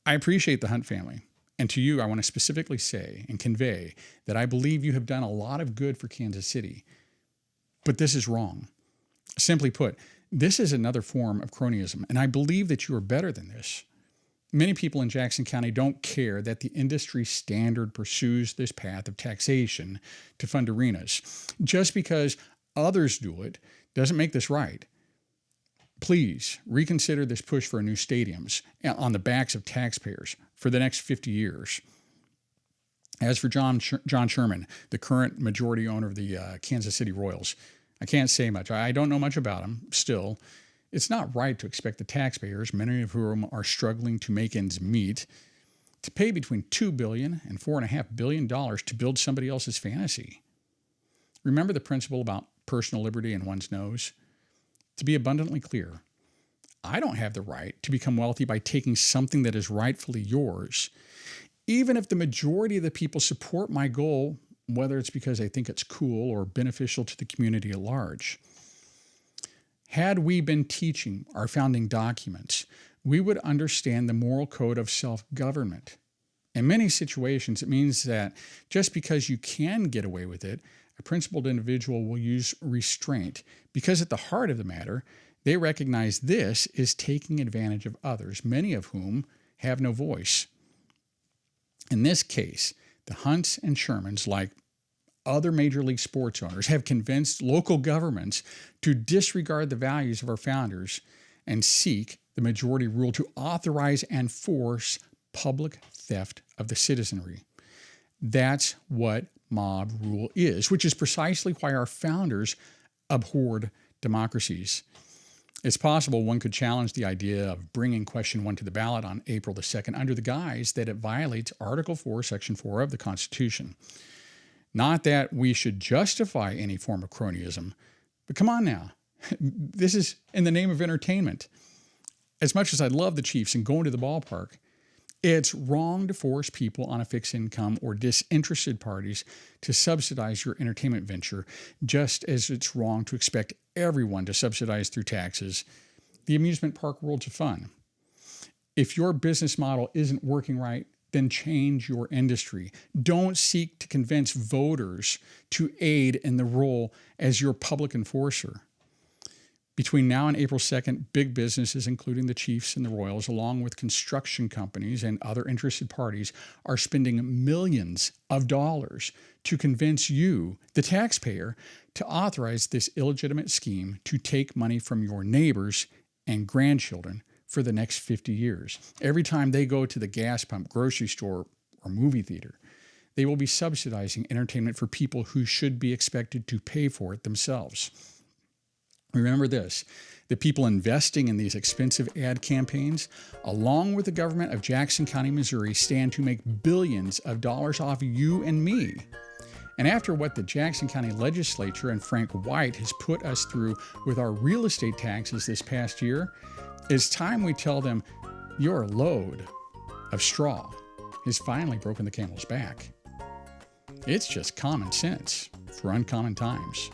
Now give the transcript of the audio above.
I appreciate the Hunt family. And to you, I want to specifically say and convey that I believe you have done a lot of good for Kansas City. But this is wrong. Simply put, this is another form of cronyism, and I believe that you are better than this. Many people in Jackson County don't care that the industry standard pursues this path of taxation to fund arenas. Just because others do it doesn't make this right. Please reconsider this push for new stadiums on the backs of taxpayers for the next 50 years. As for John Sherman, the current majority owner of the Kansas City Royals, I can't say much. I don't know much about him. Still, it's not right to expect the taxpayers, many of whom are struggling to make ends meet, to pay between $2 billion and $4.5 billion to build somebody else's fantasy. Remember the principle about personal liberty in one's nose? To be abundantly clear, I don't have the right to become wealthy by taking something that is rightfully yours, even if the majority of the people support my goal, whether it's because they think it's cool or beneficial to the community at large. Had we been teaching our founding documents, we would understand the moral code of self-government. In many situations, it means that just because you can get away with it, a principled individual will use restraint because at the heart of the matter, they recognize this is taking advantage of others, many of whom have no voice. In this case, the Hunts and Shermans, like other major league sports owners, have convinced local governments to disregard the values of our founders and seek the majority rule to authorize and force public theft of the citizenry. That's what mob rule is, which is precisely why our founders abhorred democracies. It's possible one could challenge the idea of bringing question 1 to the ballot on April the 2nd under the guise that it violates Article 4, Section 4 of the Constitution. Not that we should justify any form of cronyism, but come on now. This is in the name of entertainment. As much as I love the Chiefs and going to the ballpark, it's wrong to force people on a fixed income or disinterested parties to subsidize your entertainment venture, just as it's wrong to expect everyone to subsidize through taxes the amusement park worlds of fun. If your business model isn't working right, then change your industry. Don't seek to convince voters to aid in the role as your public enforcer. Between now and April 2nd, big businesses, including the Chiefs and the Royals, along with construction companies and other interested parties, are spending millions of dollars to convince you, the taxpayer, to authorize this illegitimate scheme to take money from your neighbors and grandchildren for the next 50 years. Every time they go to the gas pump, grocery store, or movie theater, they will be subsidizing entertainment for people who should be expected to pay for it themselves. Remember this, the people investing in these expensive ad campaigns, along with the government of Jackson County, Missouri, stand to make billions of dollars off you and me. And after what the Jackson County Legislature and Frank White has put us through with our real estate taxes this past year, it's time we tell them your load of straw has finally broken the camel's back. It's just common sense for uncommon times.